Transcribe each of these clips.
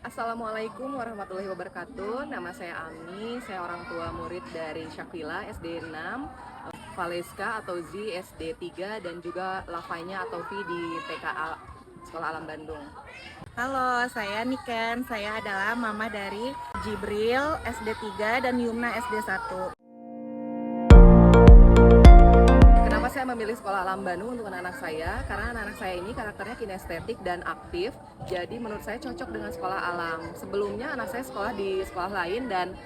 Assalamualaikum warahmatullahi wabarakatuh. Nama saya Ami, saya orang tua murid dari Syakila SD 6, Valeska atau Z SD 3, dan juga Lavanya atau V di TKA Sekolah Alam Bandung. Halo, saya Niken. Saya adalah mama dari Jibril SD 3 dan Yumna SD 1. Kenapa saya memilih Sekolah Alam Bandung untuk anak-anak saya? Karena anak-anak saya ini karakternya kinestetik dan aktif, jadi menurut saya cocok dengan sekolah alam. Sebelumnya anak saya sekolah di sekolah lain dan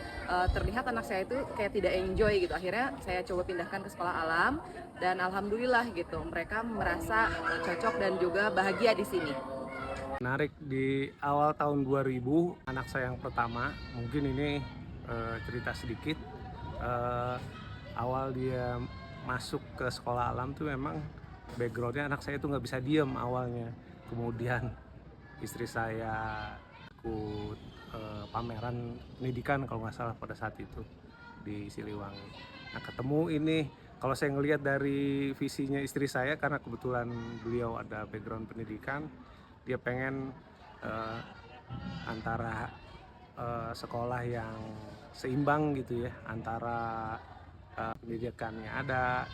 terlihat anak saya itu kayak tidak enjoy gitu. Akhirnya saya coba pindahkan ke sekolah alam dan alhamdulillah gitu, mereka merasa cocok dan juga bahagia di sini. Menarik, di awal tahun 2000 anak saya yang pertama, mungkin ini cerita sedikit, awal dia masuk ke sekolah alam tuh memang backgroundnya anak saya tuh nggak bisa diem awalnya. Kemudian istri saya ikut pameran pendidikan kalau nggak salah pada saat itu di Siliwangi. Nah, ketemu ini, kalau saya ngelihat dari visinya istri saya, karena kebetulan beliau ada background pendidikan, dia pengen antara sekolah yang seimbang gitu ya, antara pendidikannya ada,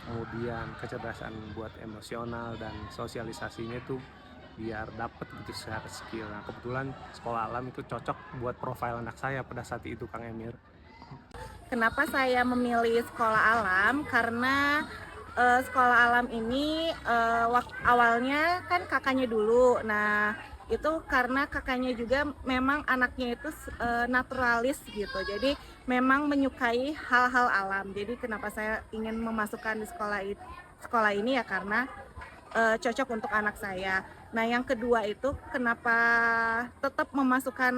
kemudian kecerdasan buat emosional dan sosialisasinya tuh biar dapet gitu secara skill. Nah, kebetulan sekolah alam itu cocok buat profil anak saya pada saat itu, Kang Emir. Kenapa saya memilih sekolah alam? Karena sekolah alam ini awalnya kan kakaknya dulu. Nah, itu karena kakaknya juga memang anaknya itu naturalis gitu. Jadi memang menyukai hal-hal alam. Jadi kenapa saya ingin memasukkan di sekolah ini ya karena cocok untuk anak saya. Nah, yang kedua itu kenapa tetap memasukkan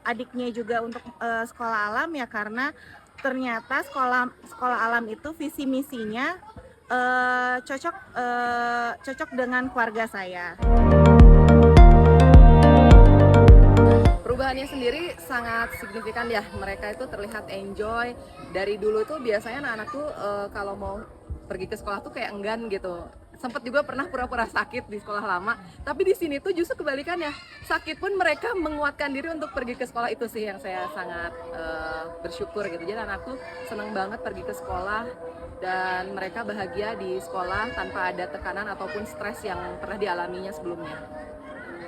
adiknya juga untuk sekolah alam ya karena ternyata sekolah alam itu visi misinya cocok dengan keluarga saya. Perubahannya sendiri sangat signifikan ya, mereka itu terlihat enjoy. Dari dulu tuh biasanya anak-anak tuh kalau mau pergi ke sekolah tuh kayak enggan gitu. Sempat juga pernah pura-pura sakit di sekolah lama, tapi di sini tuh justru kebalikannya, sakit pun mereka menguatkan diri untuk pergi ke sekolah. Itu sih yang saya sangat bersyukur gitu. Jadi anak tuh seneng banget pergi ke sekolah dan mereka bahagia di sekolah tanpa ada tekanan ataupun stres yang pernah dialaminya sebelumnya.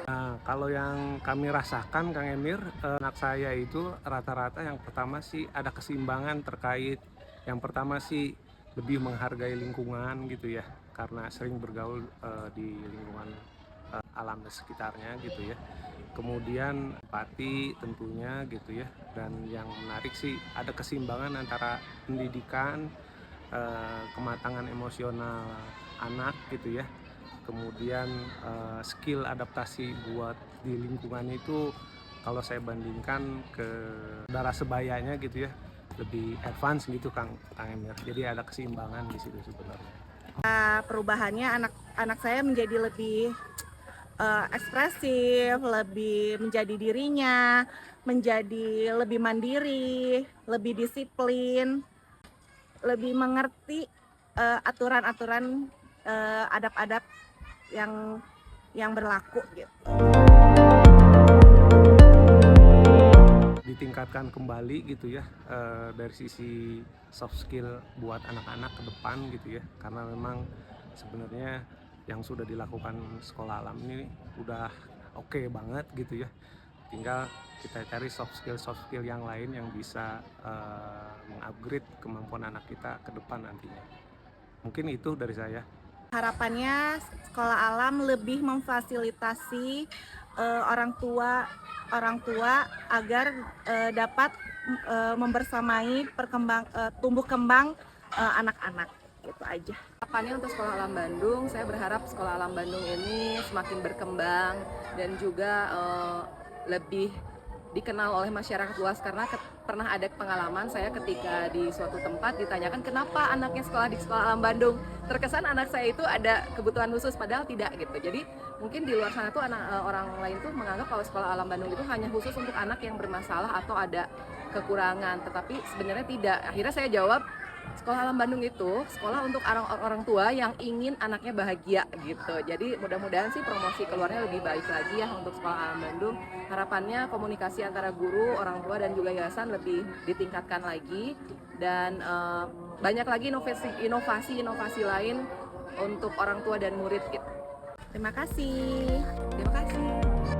Nah, kalau yang kami rasakan, Kang Emir, anak saya itu rata-rata yang pertama sih ada keseimbangan terkait, yang pertama sih lebih menghargai lingkungan gitu ya, karena sering bergaul di lingkungan alam sekitarnya gitu ya. Kemudian empati tentunya gitu ya, dan yang menarik sih ada keseimbangan antara pendidikan, kematangan emosional anak gitu ya. Kemudian skill adaptasi buat di lingkungan itu kalau saya bandingkan ke saudara sebayanya gitu ya, lebih advance gitu Kang Emir. Jadi ada keseimbangan di situ sebenarnya. Perubahannya anak saya menjadi lebih ekspresif, lebih menjadi dirinya, menjadi lebih mandiri, lebih disiplin, lebih mengerti aturan-aturan adab-adab yang berlaku gitu. Ditingkatkan kembali gitu ya dari sisi soft skill buat anak-anak ke depan gitu ya, karena memang sebenarnya yang sudah dilakukan sekolah alam ini udah oke banget gitu ya, tinggal kita cari soft skill yang lain yang bisa mengupgrade kemampuan anak kita ke depan nantinya. Mungkin itu dari saya. Harapannya sekolah alam lebih memfasilitasi orang tua agar dapat membersamai tumbuh kembang anak-anak, gitu aja. Harapannya untuk Sekolah Alam Bandung, saya berharap Sekolah Alam Bandung ini semakin berkembang dan juga lebih dikenal oleh masyarakat luas, karena pernah ada pengalaman saya ketika di suatu tempat ditanyakan kenapa anaknya sekolah di Sekolah Alam Bandung, terkesan anak saya itu ada kebutuhan khusus, padahal tidak gitu. Jadi mungkin di luar sana tuh orang lain tuh menganggap kalau Sekolah Alam Bandung itu hanya khusus untuk anak yang bermasalah atau ada kekurangan, tetapi sebenarnya tidak. Akhirnya saya jawab, Sekolah Alam Bandung itu sekolah untuk orang tua yang ingin anaknya bahagia gitu. Jadi mudah-mudahan sih promosi keluarnya lebih baik lagi ya untuk Sekolah Alam Bandung. Harapannya komunikasi antara guru, orang tua dan juga yayasan lebih ditingkatkan lagi dan banyak lagi inovasi lain untuk orang tua dan murid gitu. Terima kasih. Terima kasih.